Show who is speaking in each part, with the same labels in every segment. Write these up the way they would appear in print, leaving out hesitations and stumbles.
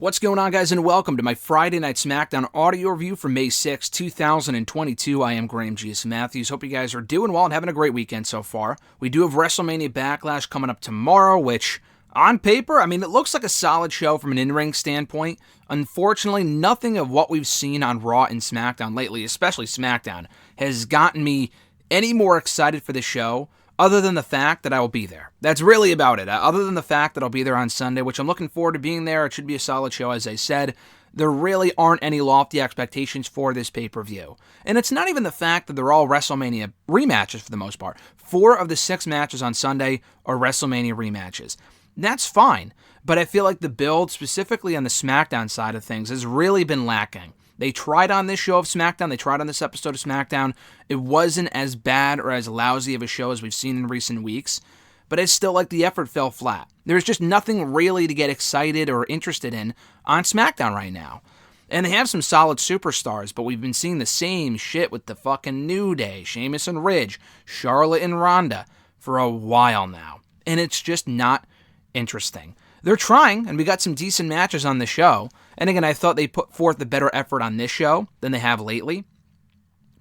Speaker 1: What's going on, guys, and welcome to my Friday Night SmackDown audio review for May 6, 2022. I am Graham G.S. Matthews. Hope you guys are doing well and having a great weekend so far. We do have WrestleMania Backlash coming up tomorrow, which, on paper, it looks like a solid show from an in-ring standpoint. Unfortunately, nothing of what we've seen on Raw and SmackDown lately, especially SmackDown, has gotten me any more excited for the show, other than the fact that I will be there. That's really about it. Other than the fact that I'll be there on Sunday, which I'm looking forward to being there. It should be a solid show, as I said. There really aren't any lofty expectations for this pay-per-view. And it's not even the fact that they're all WrestleMania rematches for the most part. 4 of the 6 matches on Sunday are WrestleMania rematches. That's fine, but I feel like the build, specifically on the SmackDown side of things, has really been lacking. They tried on this show of SmackDown. They tried on this episode of SmackDown. It wasn't as bad or as lousy of a show as we've seen in recent weeks, but it's still like the effort fell flat. There's just nothing really to get excited or interested in on SmackDown right now. And they have some solid superstars, but we've been seeing the same shit with the fucking New Day, Sheamus and Ridge, Charlotte and Ronda for a while now. And it's just not interesting. They're trying, and we got some decent matches on the show. And again, I thought they put forth a better effort on this show than they have lately.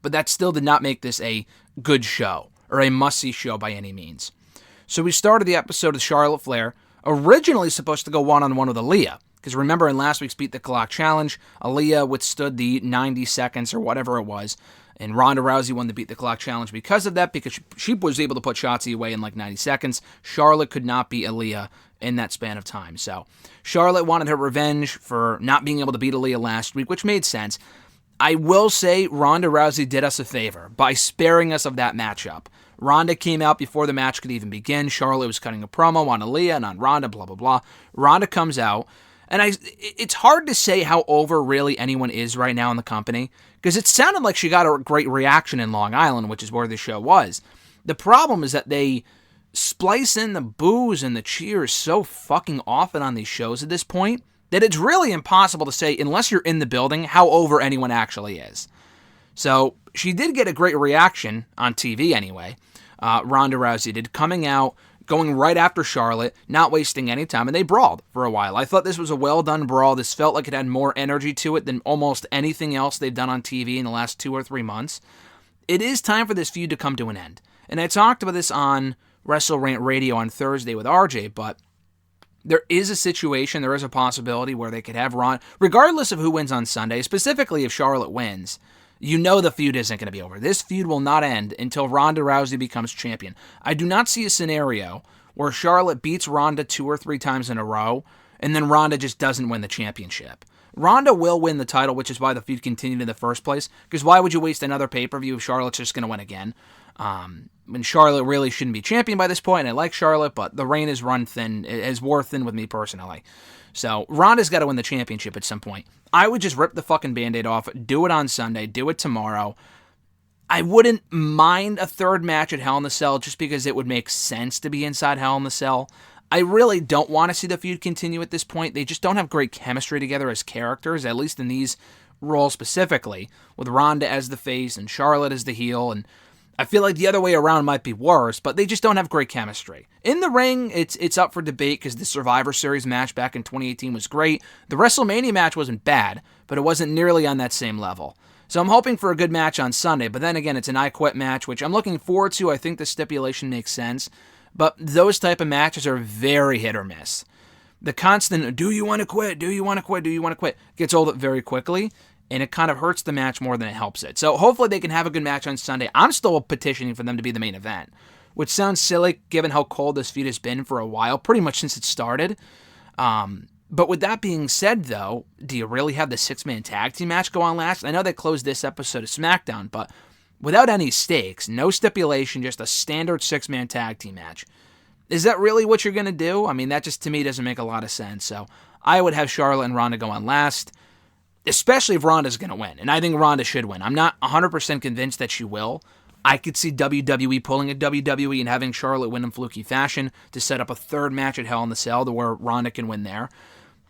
Speaker 1: But that still did not make this a good show, or a must-see show by any means. So we started the episode with Charlotte Flair, originally supposed to go one-on-one with Aaliyah. Because remember, in last week's Beat the Clock Challenge, Aaliyah withstood the 90 seconds or whatever it was, and Ronda Rousey won the Beat the Clock Challenge because of that, because she was able to put Shotzi away in like 90 seconds. Charlotte could not beat Aaliyah in that span of time. So Charlotte wanted her revenge for not being able to beat Aaliyah last week, which made sense. I will say Ronda Rousey did us a favor by sparing us of that matchup. Ronda came out before the match could even begin. Charlotte was cutting a promo on Aaliyah and on Ronda, blah, blah, blah. Ronda comes out, and it's hard to say how over really anyone is right now in the company, because it sounded like she got a great reaction in Long Island, which is where the show was. The problem is that they splice in the boos and the cheers so fucking often on these shows at this point that it's really impossible to say, unless you're in the building, how over anyone actually is. So she did get a great reaction on TV anyway. Ronda Rousey did, coming out, going right after Charlotte, not wasting any time, and they brawled for a while. I thought this was a well-done brawl. This felt like it had more energy to it than almost anything else they've done on TV in the last 2 or 3 months. It is time for this feud to come to an end. And I talked about this on Wrestle Rant Radio on Thursday with RJ, but there is a situation, there is a possibility where they could have Ron, regardless of who wins on Sunday, specifically if Charlotte wins, you know the feud isn't going to be over. This feud will not end until Ronda Rousey becomes champion. I do not see a scenario where Charlotte beats Ronda 2 or 3 times in a row, and then Ronda just doesn't win the championship. Ronda will win the title, which is why the feud continued in the first place, because why would you waste another pay-per-view if Charlotte's just going to win again? When Charlotte really shouldn't be champion by this point, and I like Charlotte, but the reign is run thin, is wore thin with me personally. So Ronda's got to win the championship at some point. I would just rip the fucking Band-Aid off, do it on Sunday, do it tomorrow. I wouldn't mind a third match at Hell in the Cell just because it would make sense to be inside Hell in the Cell. I really don't want to see the feud continue at this point. They just don't have great chemistry together as characters, at least in these roles specifically, with Ronda as the face and Charlotte as the heel, and I feel like the other way around might be worse, but they just don't have great chemistry. In the ring, it's up for debate because the Survivor Series match back in 2018 was great. The WrestleMania match wasn't bad, but it wasn't nearly on that same level. So I'm hoping for a good match on Sunday, but then again, it's an I Quit match, which I'm looking forward to. I think the stipulation makes sense, but those type of matches are very hit or miss. The constant, do you want to quit, do you want to quit, do you want to quit, gets old very quickly, and it kind of hurts the match more than it helps it. So hopefully they can have a good match on Sunday. I'm still petitioning for them to be the main event, which sounds silly given how cold this feud has been for a while, pretty much since it started. But with that being said, though, do you really have the 6-man tag team match go on last? I know they closed this episode of SmackDown, but without any stakes, no stipulation, just a standard 6-man tag team match. Is that really what you're going to do? That just, to me, doesn't make a lot of sense. So I would have Charlotte and Ronda go on last, especially if Ronda's going to win. And I think Ronda should win. I'm not 100% convinced that she will. I could see WWE pulling a WWE and having Charlotte win in fluky fashion to set up a third match at Hell in the Cell to where Ronda can win there.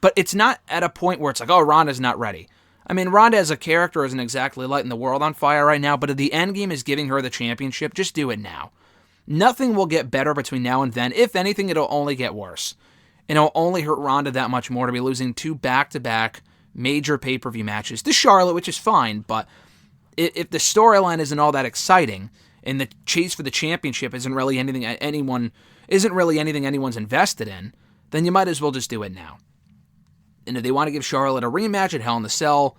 Speaker 1: But it's not at a point where it's like, oh, Ronda's not ready. Ronda as a character isn't exactly lighting the world on fire right now, but if the end game is giving her the championship, just do it now. Nothing will get better between now and then. If anything, it'll only get worse. And it'll only hurt Ronda that much more to be losing 2 back-to-back major pay-per-view matches to Charlotte, which is fine, but if the storyline isn't all that exciting and the chase for the championship isn't really anything anyone's invested in, then you might as well just do it now. And if they want to give Charlotte a rematch at Hell in a Cell,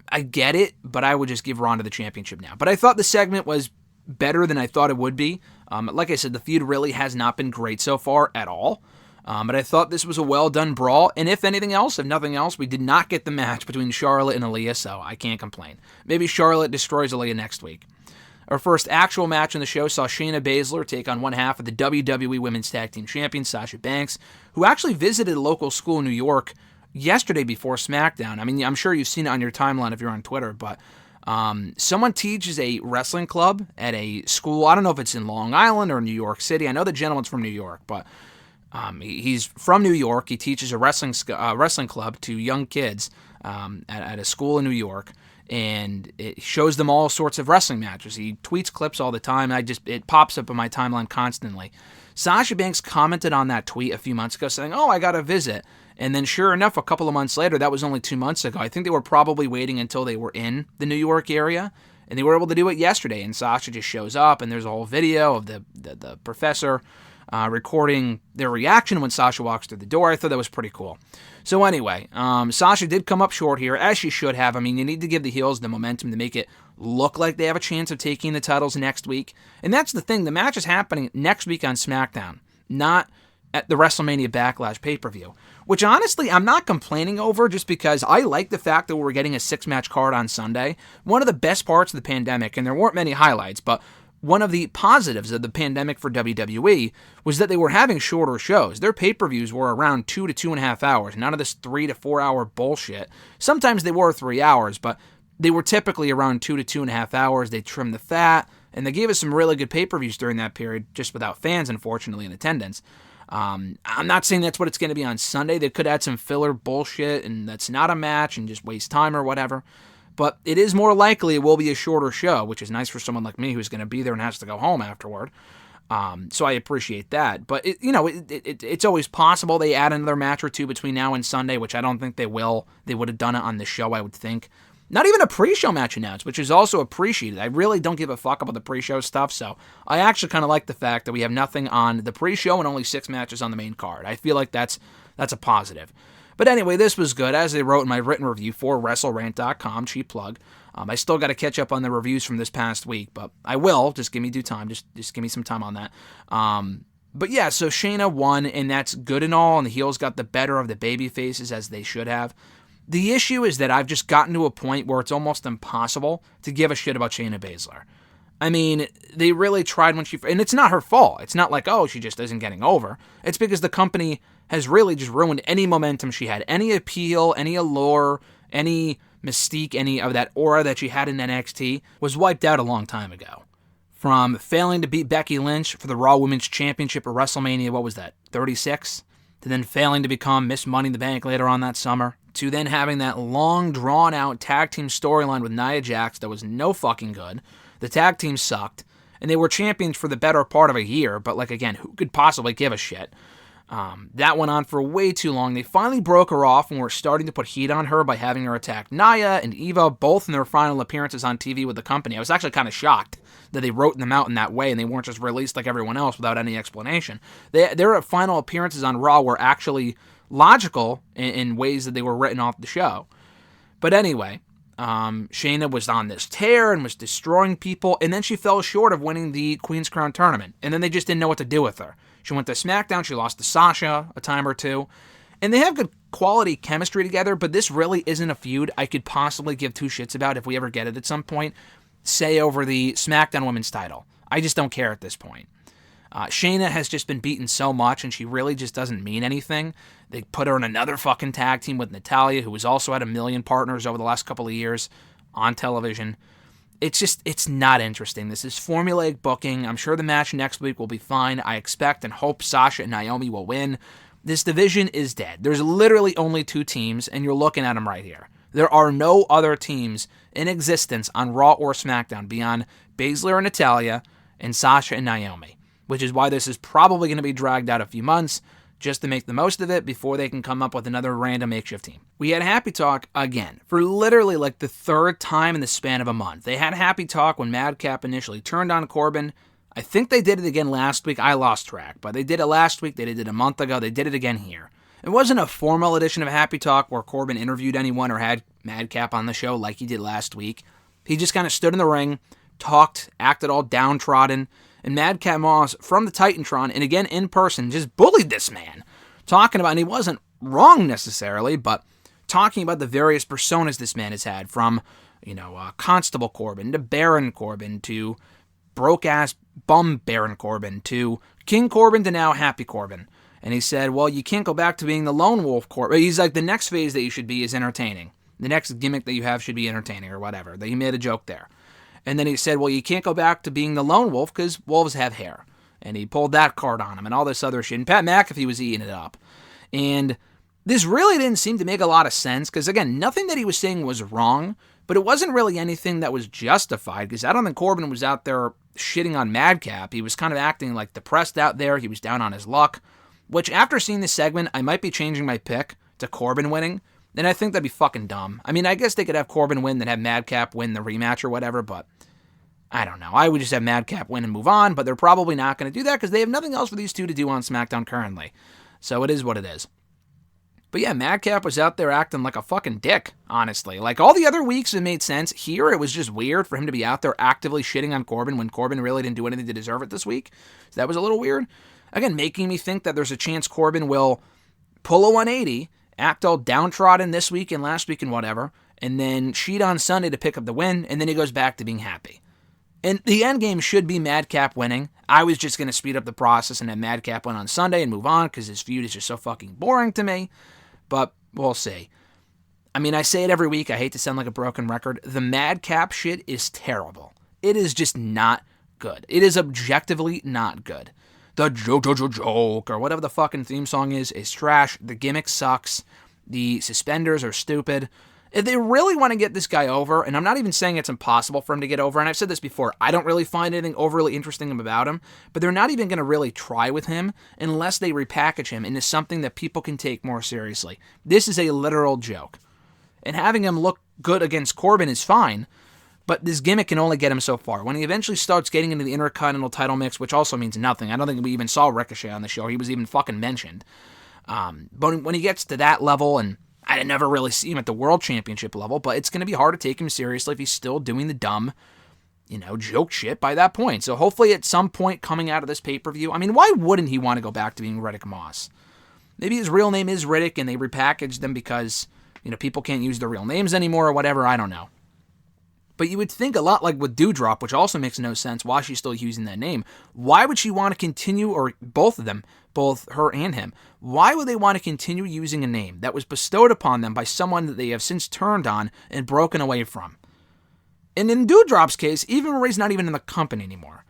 Speaker 1: I get it, but I would just give Ronda the championship now. But I thought the segment was better than I thought it would be. Like I said, the feud really has not been great so far at all. But I thought this was a well-done brawl, and if nothing else, we did not get the match between Charlotte and Aaliyah, so I can't complain. Maybe Charlotte destroys Aaliyah next week. Our first actual match on the show saw Shayna Baszler take on one half of the WWE Women's Tag Team Champion, Sasha Banks, who actually visited a local school in New York yesterday before SmackDown. I mean, I'm sure you've seen it on your timeline if you're on Twitter, but someone teaches a wrestling club at a school. I don't know if it's in Long Island or New York City. I know the gentleman's from New York, but he's from New York. He teaches a wrestling club to young kids at a school in New York, and it shows them all sorts of wrestling matches. He tweets clips all the time. It pops up on my timeline constantly. Sasha Banks commented on that tweet a few months ago saying, "Oh, I got a visit." And then sure enough, a couple of months later, that was only 2 months ago, I think they were probably waiting until they were in the New York area, and they were able to do it yesterday. And Sasha just shows up, and there's a whole video of the professor recording their reaction when Sasha walks through the door. I thought that was pretty cool. So anyway, Sasha did come up short here, as she should have. I mean, you need to give the heels the momentum to make it look like they have a chance of taking the titles next week. And that's the thing. The match is happening next week on SmackDown, not at the WrestleMania Backlash pay-per-view, which honestly I'm not complaining over, just because I like the fact that we're getting a 6-match card on Sunday. One of the best parts of the pandemic, and there weren't many highlights, but one of the positives of the pandemic for WWE was that they were having shorter shows. Their pay-per-views were around 2 to 2.5 hours, none of this 3 to 4 hour bullshit. Sometimes they were 3 hours, but they were typically around 2 to 2.5 hours. They trimmed the fat, and they gave us some really good pay-per-views during that period, just without fans, unfortunately, in attendance. I'm not saying that's what it's going to be on Sunday. They could add some filler bullshit, and that's not a match, and just waste time or whatever. But it is more likely it will be a shorter show, which is nice for someone like me who's going to be there and has to go home afterward. So I appreciate that. But, it's always possible they add another match or two between now and Sunday, which I don't think they will. They would have done it on the show, I would think. Not even a pre-show match announced, which is also appreciated. I really don't give a fuck about the pre-show stuff, so I actually kind of like the fact that we have nothing on the pre-show and only 6 matches on the main card. I feel like that's a positive. But anyway, this was good. As they wrote in my written review for WrestleRant.com, cheap plug, I still got to catch up on the reviews from this past week, but I will. Just give me due time. Just give me some time on that. But yeah, so Shayna won, and that's good and all, and the heels got the better of the baby faces, as they should have. The issue is that I've just gotten to a point where it's almost impossible to give a shit about Shayna Baszler. I mean, they really tried when and it's not her fault. It's not like, oh, she just isn't getting over. It's because the company has really just ruined any momentum she had. Any appeal, any allure, any mystique, any of that aura that she had in NXT was wiped out a long time ago. From failing to beat Becky Lynch for the Raw Women's Championship at WrestleMania, 36? To then failing to become Miss Money in the Bank later on that summer, to then having that long, drawn-out tag team storyline with Nia Jax that was no fucking good. The tag team sucked, and they were champions for the better part of a year, but again, who could possibly give a shit? That went on for way too long. They finally broke her off and were starting to put heat on her by having her attack Nia and Eva, both in their final appearances on TV with the company. I was actually kind of shocked that they wrote them out in that way and they weren't just released like everyone else without any explanation. Their final appearances on Raw were actually logical in ways that they were written off the show. But anyway, Shayna was on this tear and was destroying people, and then she fell short of winning the Queen's Crown tournament, and then they just didn't know what to do with her. She went to SmackDown, she lost to Sasha a time or two, and they have good quality chemistry together, but this really isn't a feud I could possibly give two shits about if we ever get it at some point, say over the SmackDown Women's title. I just don't care at this point. Shayna has just been beaten so much, and she really just doesn't mean anything. They put her in another fucking tag team with Natalya, who has also had a million partners over the last couple of years on television. It's not interesting. This is formulaic booking. I'm sure the match next week will be fine. I expect and hope Sasha and Naomi will win. This division is dead. There's literally only 2 teams, and you're looking at them right here. There are no other teams in existence on Raw or SmackDown beyond Baszler and Natalya and Sasha and Naomi, which is why this is probably going to be dragged out a few months, just to make the most of it before they can come up with another random makeshift team. We had Happy Talk again for literally like the third time in the span of a month. They had Happy Talk when Madcap initially turned on Corbin. I think they did it again last week. I lost track, but they did it last week. They did it a month ago. They did it again here. It wasn't a formal edition of Happy Talk where Corbin interviewed anyone or had Madcap on the show like he did last week. He just kind of stood in the ring, talked, acted all downtrodden, and Madcap Moss from the Titantron, and again in person, just bullied this man. Talking about, and he wasn't wrong necessarily, but talking about the various personas this man has had, from, Constable Corbin to Baron Corbin to broke-ass bum Baron Corbin to King Corbin to now Happy Corbin. And he said, well, you can't go back to being the lone wolf Corbin. He's like, the next phase that you should be is entertaining. The next gimmick that you have should be entertaining or whatever. He made a joke there. And then he said, well, you can't go back to being the lone wolf because wolves have hair. And he pulled that card on him and all this other shit. And Pat McAfee was eating it up. And this really didn't seem to make a lot of sense because, again, nothing that he was saying was wrong, but it wasn't really anything that was justified because I don't think Corbin was out there shitting on Madcap. He was kind of acting like depressed out there. He was down on his luck, which after seeing this segment, I might be changing my pick to Corbin winning. And I think that'd be fucking dumb. I mean, I guess they could have Corbin win, then have Madcap win the rematch or whatever, but I don't know. I would just have Madcap win and move on, but they're probably not going to do that because they have nothing else for these two to do on SmackDown currently. So it is what it is. But yeah, Madcap was out there acting like a fucking dick, honestly. Like all the other weeks it made sense. Here it was just weird for him to be out there actively shitting on Corbin when Corbin really didn't do anything to deserve it this week. So that was a little weird. Again, making me think that there's a chance Corbin will pull a 180, act all downtrodden this week and last week and whatever, and then cheat on Sunday to pick up the win, and then he goes back to being happy. And the end game should be Madcap winning. I was just going to speed up the process and have Madcap win on Sunday and move on because his feud is just so fucking boring to me. But we'll see. I mean, I say it every week. I hate to sound like a broken record. The Madcap shit is terrible. It is just not good. It is objectively not good. The joke or whatever the fucking theme song is trash. The gimmick sucks. The suspenders are stupid. If they really want to get this guy over, and I'm not even saying it's impossible for him to get over, and I've said this before, I don't really find anything overly interesting about him, but they're not even going to really try with him unless they repackage him into something that people can take more seriously. This is a literal joke. And having him look good against Corbin is fine, but this gimmick can only get him so far. When he eventually starts getting into the Intercontinental title mix, which also means nothing, I don't think we even saw Ricochet on the show, he was even fucking mentioned. But when he gets to that level, and I never really see him at the World Championship level, but it's going to be hard to take him seriously if he's still doing the dumb, joke shit by that point. So hopefully at some point coming out of this pay-per-view, I mean, why wouldn't he want to go back to being Riddick Moss? Maybe his real name is Riddick and they repackaged them because, people can't use their real names anymore or whatever, I don't know. But you would think a lot like with Doudrop, which also makes no sense why she's still using that name. Why would she want to continue, or both of them, both her and him, why would they want to continue using a name that was bestowed upon them by someone that they have since turned on and broken away from? And in Doudrop's case, even Marie's not even in the company anymore.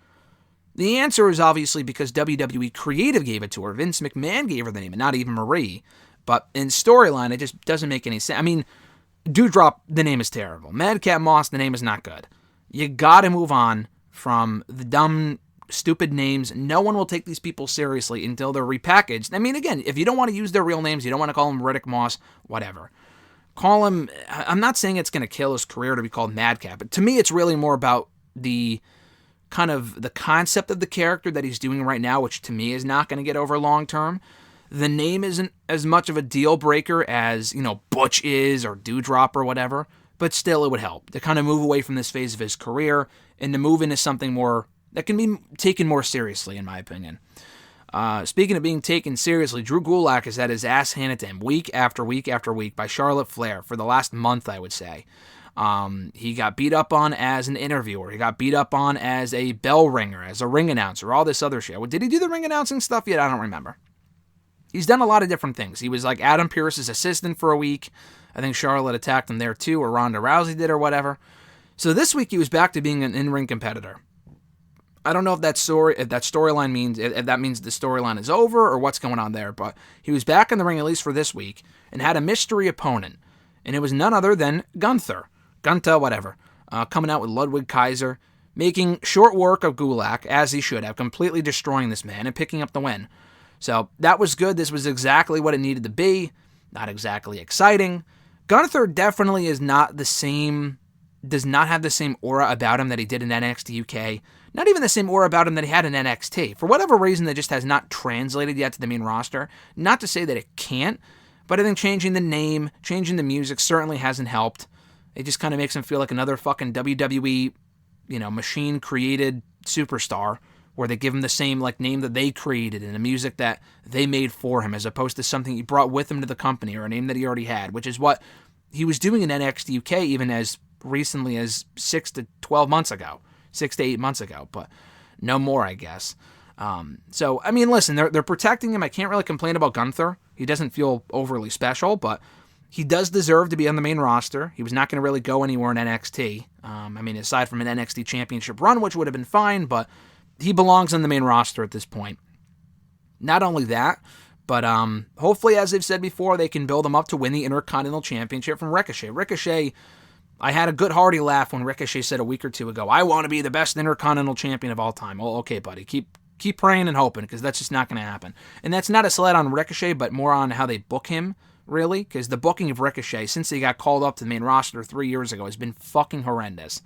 Speaker 1: The answer is obviously because WWE Creative gave it to her. Vince McMahon gave her the name, and not even Marie. But in storyline, it just doesn't make any sense. I mean, Doudrop, the name is terrible. Madcap Moss, the name is not good. You gotta move on from the dumb, stupid names. No one will take these people seriously until they're repackaged. I mean, again, if you don't want to use their real names, you don't want to call him Riddick Moss, whatever. Call him, I'm not saying it's going to kill his career to be called Madcap, but to me it's really more about the kind of the concept of the character that he's doing right now, which to me is not going to get over long term. The name isn't as much of a deal breaker as, Butch is or Doudrop or whatever, but still it would help to kind of move away from this phase of his career and to move into something more that can be taken more seriously, in my opinion. Speaking of being taken seriously, Drew Gulak has had his ass handed to him week after week after week by Charlotte Flair for the last month, I would say. He got beat up on as an interviewer. He got beat up on as a bell ringer, as a ring announcer, all this other shit. Did he do the ring announcing stuff yet? I don't remember. He's done a lot of different things. He was like Adam Pearce's assistant for a week. I think Charlotte attacked him there too, or Ronda Rousey did or whatever. So this week he was back to being an in-ring competitor. I don't know if that storyline means, if that means the storyline is over or what's going on there, but he was back in the ring at least for this week and had a mystery opponent. And it was none other than Gunther, whatever, coming out with Ludwig Kaiser, making short work of Gulak, as he should have, completely destroying this man and picking up the win. So that was good. This was exactly what it needed to be. Not exactly exciting. Gunther definitely is not the same, does not have the same aura about him that he did in NXT UK. Not even the same aura about him that he had in NXT. For whatever reason, that just has not translated yet to the main roster. Not to say that it can't, but I think changing the name, changing the music certainly hasn't helped. It just kind of makes him feel like another fucking WWE, machine-created superstar, where they give him the same name that they created and the music that they made for him, as opposed to something he brought with him to the company or a name that he already had, which is what he was doing in NXT UK even as recently as 6 to 8 months ago, but no more, I guess. So, I mean, listen, they're protecting him. I can't really complain about Gunther. He doesn't feel overly special, but he does deserve to be on the main roster. He was not going to really go anywhere in NXT. Aside from an NXT championship run, which would have been fine, but he belongs on the main roster at this point. Not only that, but hopefully, as I've said before, they can build him up to win the Intercontinental Championship from Ricochet. Ricochet, I had a good hearty laugh when Ricochet said a week or two ago, I want to be the best Intercontinental Champion of all time. Well, okay, buddy, keep praying and hoping, because that's just not going to happen. And that's not a slight on Ricochet, but more on how they book him, really, because the booking of Ricochet, since he got called up to the main roster 3 years ago, has been fucking horrendous.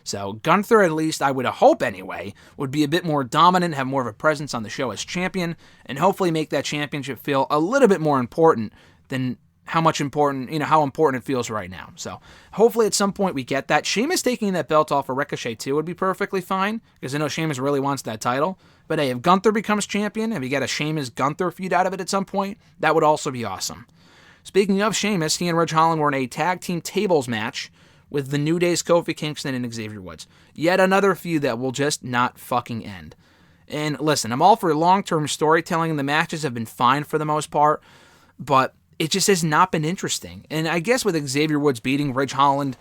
Speaker 1: So Gunther, at least, I would hope anyway, would be a bit more dominant, have more of a presence on the show as champion, and hopefully make that championship feel a little bit more important than how important it feels right now. So hopefully at some point we get that. Sheamus taking that belt off of Ricochet too would be perfectly fine, because I know Sheamus really wants that title. But hey, if Gunther becomes champion, if you get a Sheamus-Gunther feud out of it at some point, that would also be awesome. Speaking of Sheamus, he and Ridge Holland were in a tag team tables match with the New Day's Kofi Kingston and Xavier Woods. Yet another feud that will just not fucking end. And listen, I'm all for long-term storytelling, and the matches have been fine for the most part, but it just has not been interesting. And I guess with Xavier Woods beating Ridge Holland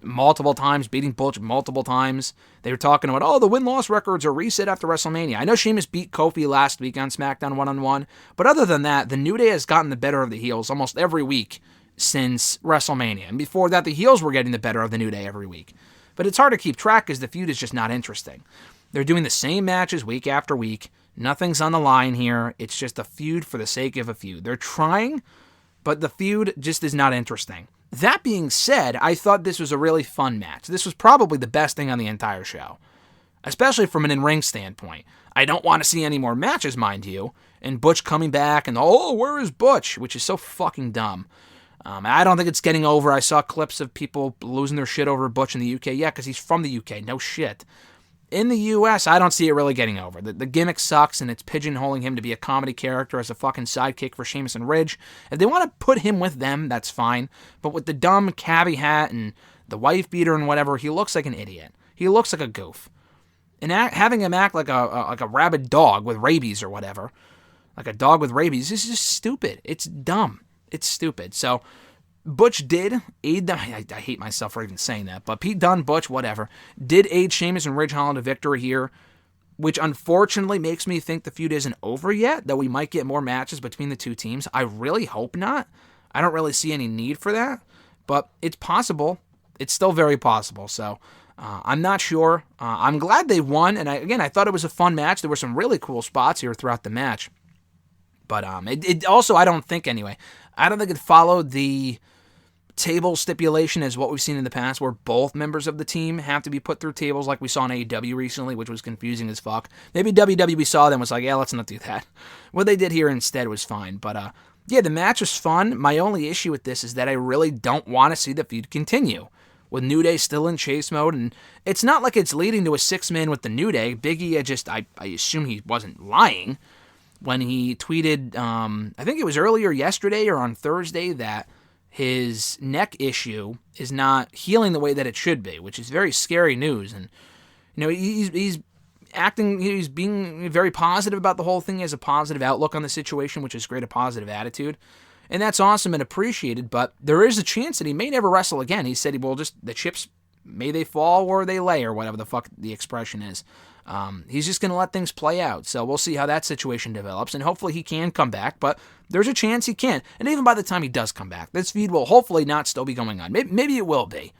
Speaker 1: multiple times, beating Butch multiple times, they were talking about, the win-loss records are reset after WrestleMania. I know Sheamus beat Kofi last week on SmackDown 1-on-1, but other than that, the New Day has gotten the better of the heels almost every week since WrestleMania. And before that, the heels were getting the better of the New Day every week. But it's hard to keep track because the feud is just not interesting. They're doing the same matches week after week. Nothing's on the line here. It's just a feud for the sake of a feud. They're trying, but the feud just is not interesting. That being said, I thought this was a really fun match. This was probably the best thing on the entire show, especially from an in-ring standpoint. I don't want to see any more matches, mind you, and Butch coming back and, where is Butch? Which is so fucking dumb. I don't think it's getting over. I saw clips of people losing their shit over Butch in the UK. Yeah, because he's from the UK. No shit. In the US, I don't see it really getting over. The gimmick sucks, and it's pigeonholing him to be a comedy character as a fucking sidekick for Sheamus and Ridge. If they want to put him with them, that's fine. But with the dumb cabbie hat and the wife beater and whatever, he looks like an idiot. He looks like a goof. And having him act like a rabid dog with rabies or whatever, like a dog with rabies, is just stupid. It's dumb. It's stupid. So Butch did aid them. I hate myself for even saying that, but Pete Dunne, Butch, whatever, did aid Sheamus and Ridge Holland to victory here, which unfortunately makes me think the feud isn't over yet, that we might get more matches between the two teams. I really hope not. I don't really see any need for that, but it's possible. It's still very possible. So I'm not sure. I'm glad they won, and I thought it was a fun match. There were some really cool spots here throughout the match. But it also, I don't think it followed the table stipulation as what we've seen in the past, where both members of the team have to be put through tables like we saw in AEW recently, which was confusing as fuck. Maybe WWE saw them and was like, yeah, let's not do that. What they did here instead was fine. But yeah, the match was fun. My only issue with this is that I really don't want to see the feud continue, with New Day still in chase mode, and it's not like it's leading to a 6-man with the New Day. Big E, I assume he wasn't lying when he tweeted, I think it was earlier yesterday or on Thursday, that his neck issue is not healing the way that it should be, which is very scary news. And, he's being very positive about the whole thing. He has a positive outlook on the situation, which is great, a positive attitude. And that's awesome and appreciated, but there is a chance that he may never wrestle again. He said, well, just the chips, may they fall or they lay, or whatever the fuck the expression is. He's just going to let things play out. So we'll see how that situation develops, and hopefully he can come back, but there's a chance he can. And even by the time he does come back, this feud will hopefully not still be going on. Maybe it will be.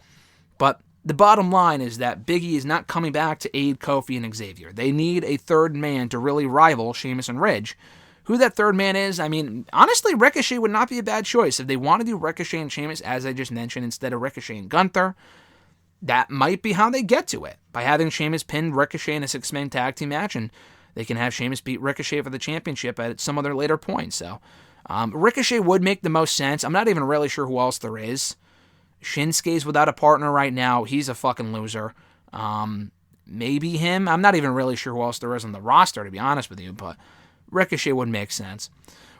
Speaker 1: But the bottom line is that Big E is not coming back to aid Kofi and Xavier. They need a third man to really rival Sheamus and Ridge, Who that third man is, I mean, honestly, Ricochet would not be a bad choice. If they want to do Ricochet and Sheamus, as I just mentioned, instead of Ricochet and Gunther, that might be how they get to it, by having Sheamus pin Ricochet in a 6-man tag team match, and they can have Sheamus beat Ricochet for the championship at some other later point. So Ricochet would make the most sense. I'm not even really sure who else there is. Shinsuke's without a partner right now. He's a fucking loser. Maybe him. I'm not even really sure who else there is on the roster, to be honest with you, but Ricochet would make sense.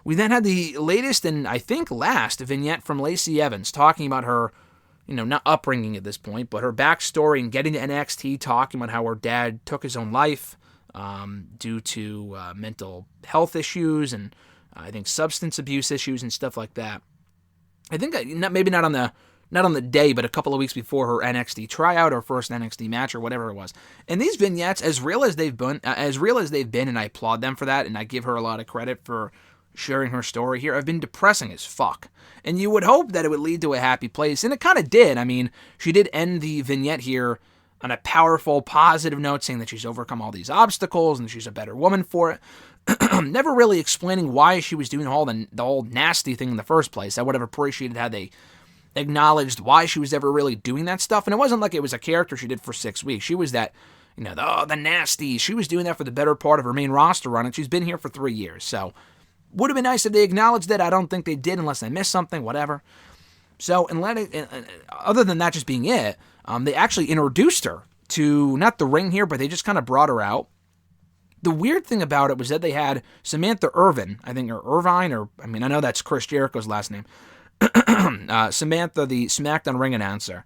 Speaker 1: We then had the latest and I think last vignette from Lacey Evans talking about her, not upbringing at this point, but her backstory and getting to NXT, talking about how her dad took his own life due to mental health issues and I think substance abuse issues and stuff like that. I think maybe not on the day, but a couple of weeks before her NXT tryout or first NXT match or whatever it was. And these vignettes, as real as they've been, and I applaud them for that, and I give her a lot of credit for sharing her story here, have been depressing as fuck. And you would hope that it would lead to a happy place, and it kind of did. I mean, she did end the vignette here on a powerful, positive note, saying that she's overcome all these obstacles and she's a better woman for it. Never really explaining why she was doing the whole nasty thing in the first place. I would have appreciated how they acknowledged why she was ever really doing that stuff. And it wasn't like it was a character she did for 6 weeks. She was that, the nasty. She was doing that for the better part of her main roster run, and she's been here for 3 years. So, would have been nice if they acknowledged it. I don't think they did unless I missed something, whatever. So, other than that just being it, they actually introduced her to, not the ring here, but they just kind of brought her out. The weird thing about it was that they had Samantha Irvin, I think, or Irvine, I know that's Chris Jericho's last name. Samantha, the SmackDown ring announcer.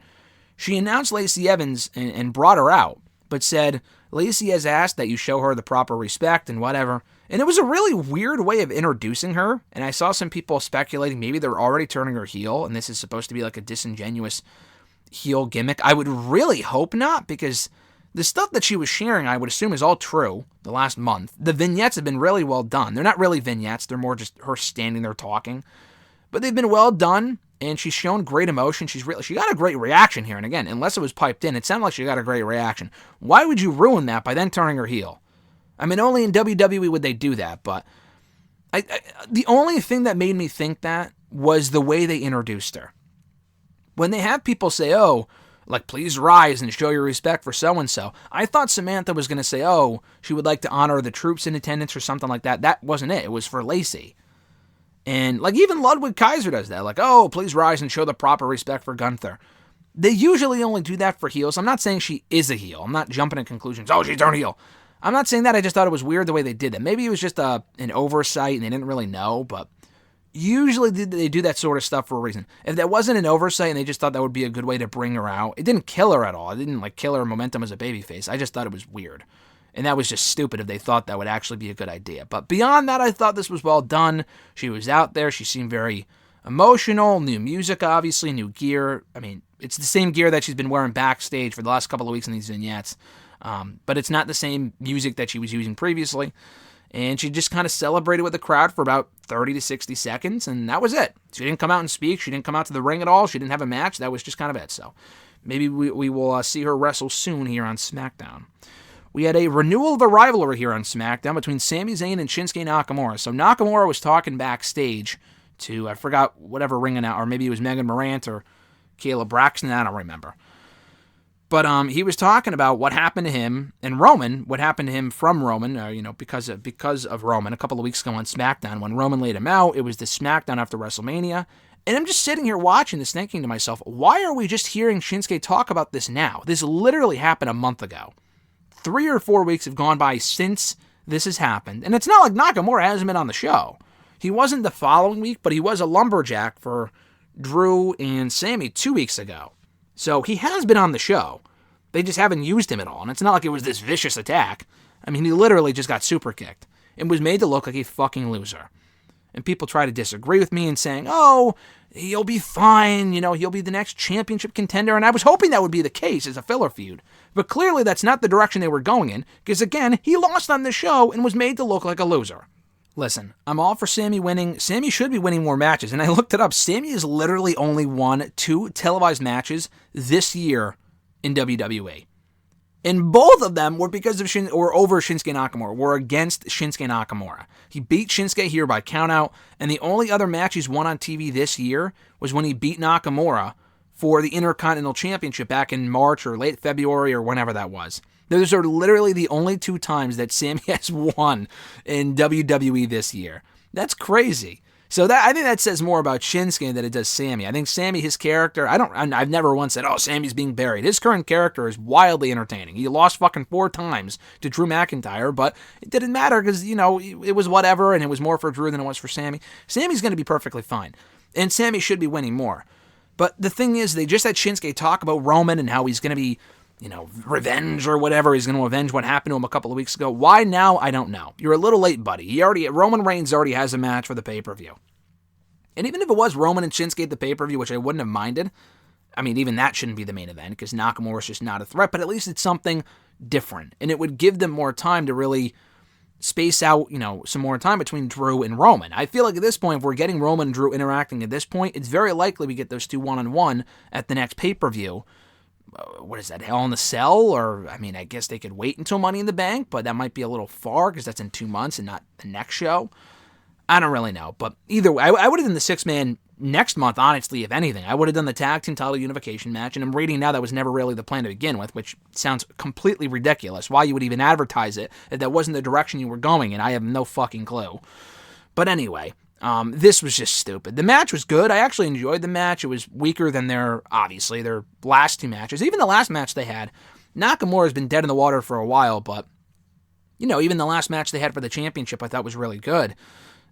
Speaker 1: She announced Lacey Evans and brought her out, but said, Lacey has asked that you show her the proper respect and whatever. And it was a really weird way of introducing her, and I saw some people speculating maybe they're already turning her heel, and this is supposed to be like a disingenuous heel gimmick. I would really hope not, because the stuff that she was sharing, I would assume, is all true the last month. The vignettes have been really well done. They're not really vignettes, they're more just her standing there talking. But they've been well done, and she's shown great emotion. She got a great reaction here, and again, unless it was piped in, it sounded like she got a great reaction. Why would you ruin that by then turning her heel? I mean, only in WWE would they do that, but the only thing that made me think that was the way they introduced her. When they have people say, please rise and show your respect for so-and-so, I thought Samantha was going to say, she would like to honor the troops in attendance or something like that. That wasn't it. It was for Lacey. And, even Ludwig Kaiser does that. Please rise and show the proper respect for Gunther. They usually only do that for heels. I'm not saying she is a heel. I'm not jumping to conclusions. She's her heel. I'm not saying that. I just thought it was weird the way they did that. Maybe it was just an oversight and they didn't really know, but usually they do that sort of stuff for a reason. If that wasn't an oversight and they just thought that would be a good way to bring her out, it didn't kill her at all. It didn't, kill her momentum as a babyface. I just thought it was weird. And that was just stupid if they thought that would actually be a good idea. But beyond that, I thought this was well done. She was out there. She seemed very emotional. New music, obviously. New gear. I mean, it's the same gear that she's been wearing backstage for the last couple of weeks in these vignettes. But it's not the same music that she was using previously. And she just kind of celebrated with the crowd for about 30 to 60 seconds. And that was it. She didn't come out and speak. She didn't come out to the ring at all. She didn't have a match. That was just kind of it. So maybe we will see her wrestle soon here on SmackDown. We had a renewal of the rivalry here on SmackDown between Sami Zayn and Shinsuke Nakamura. So Nakamura was talking backstage to, I forgot, whatever ring announcer, or maybe it was Megan Morant or Kayla Braxton, I don't remember. But he was talking about what happened to him and Roman, what happened to him from Roman, because of Roman a couple of weeks ago on SmackDown. When Roman laid him out, it was the SmackDown after WrestleMania. And I'm just sitting here watching this thinking to myself, why are we just hearing Shinsuke talk about this now? This literally happened a month ago. 3 or 4 weeks have gone by since this has happened. And it's not like Nakamura hasn't been on the show. He wasn't the following week, but he was a lumberjack for Drew and Sami 2 weeks ago. So he has been on the show. They just haven't used him at all. And it's not like it was this vicious attack. I mean, he literally just got super kicked and was made to look like a fucking loser. And people try to disagree with me and saying, he'll be fine, he'll be the next championship contender. And I was hoping that would be the case as a filler feud. But clearly that's not the direction they were going in, because again, he lost on the show and was made to look like a loser. Listen, I'm all for Sami winning. Sami should be winning more matches. And I looked it up. Sami has literally only won 2 televised matches this year in WWE. And both of them were because of over Shinsuke Nakamura, were against Shinsuke Nakamura. He beat Shinsuke here by countout, and the only other match he's won on TV this year was when he beat Nakamura for the Intercontinental Championship back in March or late February or whenever that was. Those are literally the only 2 times that Sami has won in WWE this year. That's crazy. So I think that says more about Shinsuke than it does Sami. I think Sami, his character, I've never once said, oh, Sami's being buried. His current character is wildly entertaining. He lost fucking 4 times to Drew McIntyre, but it didn't matter because, it was whatever, and it was more for Drew than it was for Sami. Sami's going to be perfectly fine, and Sami should be winning more. But the thing is, they just had Shinsuke talk about Roman and how he's going to be, revenge or whatever. He's going to avenge what happened to him a couple of weeks ago. Why now? I don't know. You're a little late, buddy. Roman Reigns already has a match for the pay-per-view. And even if it was Roman and Shinsuke at the pay-per-view, which I wouldn't have minded, I mean, even that shouldn't be the main event because Nakamura's just not a threat, but at least it's something different. And it would give them more time to really space out, some more time between Drew and Roman. I feel like at this point, if we're getting Roman and Drew interacting at this point, it's very likely we get those 2 one-on-one at the next pay-per-view. What is that, Hell in the Cell? Or, I guess they could wait until Money in the Bank, but that might be a little far because that's in 2 months and not the next show. I don't really know, but either way, I would have done the 6-man next month, honestly, if anything. I would have done the tag team title unification match, and I'm reading now that was never really the plan to begin with, which sounds completely ridiculous. Why you would even advertise it if that wasn't the direction you were going, and I have no fucking clue. But anyway, this was just stupid. The match was good. I actually enjoyed the match. It was weaker than their last 2 matches. Even the last match they had, Nakamura's been dead in the water for a while, but, even the last match they had for the championship I thought was really good.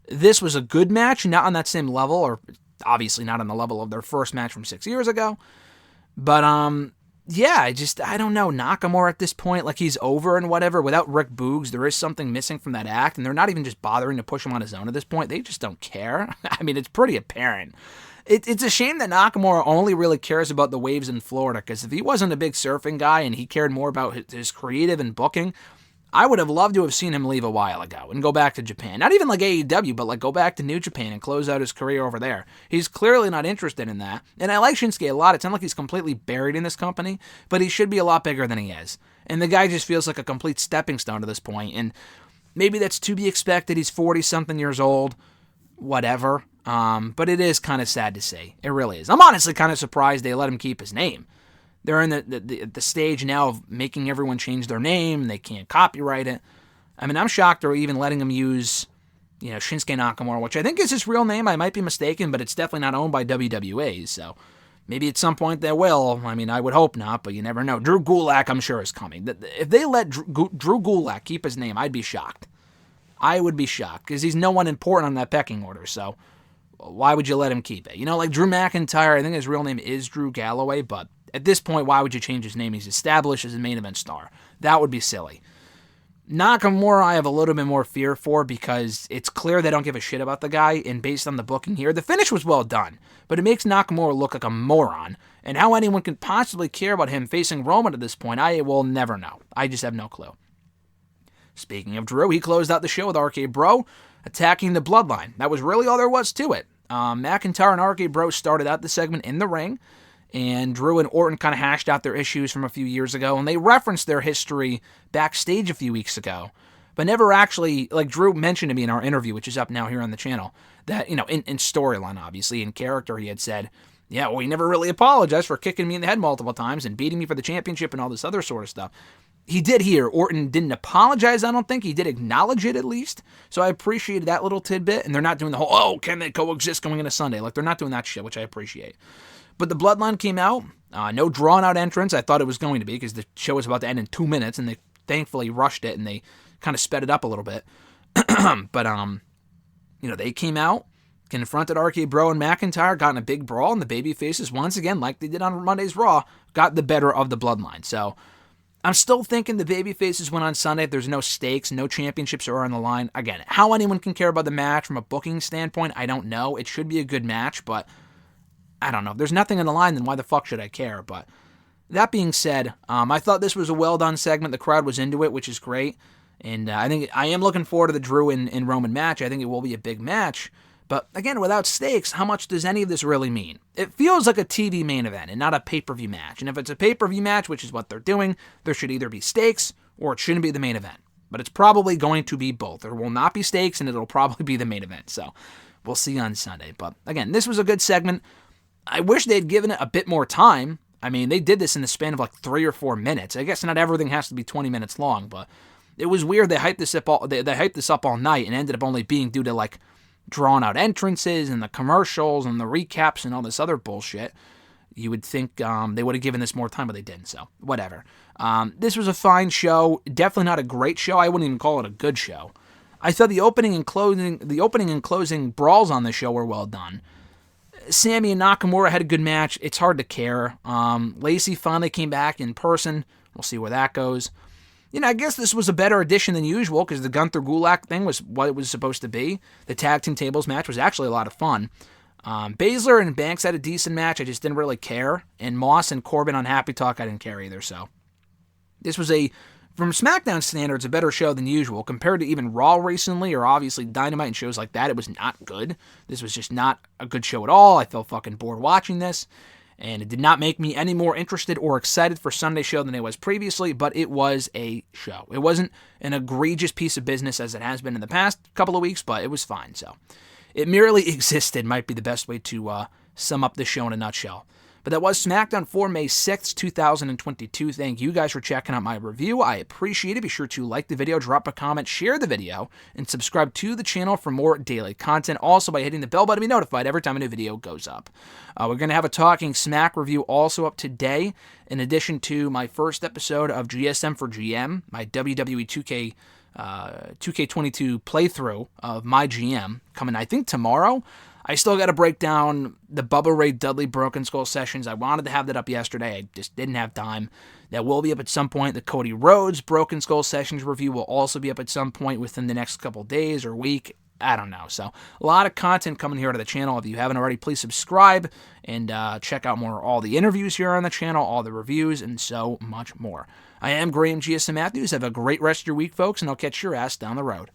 Speaker 1: This was a good match, not on that same level, or obviously not on the level of their first match from 6 years ago. But, I don't know. Nakamura at this point, like he's over and whatever. Without Rick Boogs, there is something missing from that act, and they're not even just bothering to push him on his own at this point. They just don't care. It's pretty apparent. It's a shame that Nakamura only really cares about the waves in Florida, because if he wasn't a big surfing guy and he cared more about his creative and booking, I would have loved to have seen him leave a while ago and go back to Japan. Not even like AEW, but like go back to New Japan and close out his career over there. He's clearly not interested in that. And I like Shinsuke a lot. It's not like he's completely buried in this company, but he should be a lot bigger than he is. And the guy just feels like a complete stepping stone to this point. And maybe that's to be expected. He's 40-something years old. Whatever. But it is kind of sad to see. It really is. I'm honestly kind of surprised they let him keep his name. They're in the stage now of making everyone change their name. They can't copyright it. I'm shocked they're even letting him use, Shinsuke Nakamura, which I think is his real name. I might be mistaken, but it's definitely not owned by WWE. So maybe at some point they will. I would hope not, but you never know. Drew Gulak, I'm sure, is coming. If they let Drew Gulak keep his name, I'd be shocked. I would be shocked because he's no one important on that pecking order. So why would you let him keep it? Like Drew McIntyre, I think his real name is Drew Galloway, but at this point, why would you change his name? He's established as a main event star. That would be silly. Nakamura, I have a little bit more fear for because it's clear they don't give a shit about the guy, and based on the booking here, the finish was well done, but it makes Nakamura look like a moron, and how anyone can possibly care about him facing Roman at this point, I will never know. I just have no clue. Speaking of Drew, he closed out the show with RK-Bro, attacking the Bloodline. That was really all there was to it. McIntyre and RK-Bro started out the segment in the ring, and Drew and Orton kind of hashed out their issues from a few years ago, and they referenced their history backstage a few weeks ago, but never actually, like Drew mentioned to me in our interview, which is up now here on the channel, that, in storyline, obviously, in character, he had said, yeah, well, he never really apologized for kicking me in the head multiple times and beating me for the championship and all this other sort of stuff. He did here. Orton didn't apologize, I don't think. He did acknowledge it, at least. So I appreciated that little tidbit, and they're not doing the whole, can they coexist going into Sunday? Like, they're not doing that shit, which I appreciate. But the Bloodline came out, no drawn-out entrance. I thought it was going to be because the show was about to end in 2 minutes, and they thankfully rushed it, and they kind of sped it up a little bit. But, they came out, confronted RK-Bro and McIntyre, got in a big brawl, and the babyfaces, once again, like they did on Monday's Raw, got the better of the Bloodline. So I'm still thinking the babyfaces win on Sunday. There's no stakes, no championships are on the line. Again, how anyone can care about the match from a booking standpoint, I don't know. It should be a good match, but I don't know. If there's nothing on the line, then why the fuck should I care? But that being said, I thought this was a well-done segment. The crowd was into it, which is great. And I think I am looking forward to the Drew and Roman match. I think it will be a big match. But again, without stakes, how much does any of this really mean? It feels like a TV main event and not a pay-per-view match. And if it's a pay-per-view match, which is what they're doing, there should either be stakes or it shouldn't be the main event. But it's probably going to be both. There will not be stakes and it'll probably be the main event. So we'll see on Sunday. But again, this was a good segment. I wish they'd given it a bit more time. I mean, they did this in the span of like 3 or 4 minutes. I guess not everything has to be 20 minutes long, but it was weird. They hyped this up all night and ended up only being due to like drawn out entrances and the commercials and the recaps and all this other bullshit. You would think they would have given this more time, but they didn't, so whatever. This was a fine show. Definitely not a great show. I wouldn't even call it a good show. I thought the opening and closing brawls on the show were well done. Sami and Nakamura had a good match. It's hard to care. Lacey finally came back in person. We'll see where that goes. I guess this was a better edition than usual because the Gunther Gulak thing was what it was supposed to be. The tag team tables match was actually a lot of fun. Baszler and Banks had a decent match. I just didn't really care. And Moss and Corbin on Happy Talk, I didn't care either. So this was from SmackDown standards, a better show than usual. Compared to even Raw recently or obviously Dynamite and shows like that, it was not good. This was just not a good show at all. I felt fucking bored watching this. And it did not make me any more interested or excited for Sunday's show than it was previously, but it was a show. It wasn't an egregious piece of business as it has been in the past couple of weeks, but it was fine. So it merely existed might be the best way to sum up this show in a nutshell. But that was SmackDown for May 6th, 2022. Thank you guys for checking out my review. I appreciate it. Be sure to like the video, drop a comment, share the video, and subscribe to the channel for more daily content. Also, by hitting the bell button to be notified every time a new video goes up. We're going to have a Talking Smack review also up today, in addition to my first episode of GSM for GM, my WWE 2K22 playthrough of my GM, coming, I think, tomorrow. I still got to break down the Bubba Ray Dudley Broken Skull sessions. I wanted to have that up yesterday. I just didn't have time. That will be up at some point. The Cody Rhodes Broken Skull sessions review will also be up at some point within the next couple days or week. I don't know. So a lot of content coming here to the channel. If you haven't already, please subscribe and check out all the interviews here on the channel, all the reviews, and so much more. I am Graham G.S. Matthews. Have a great rest of your week, folks, and I'll catch your ass down the road.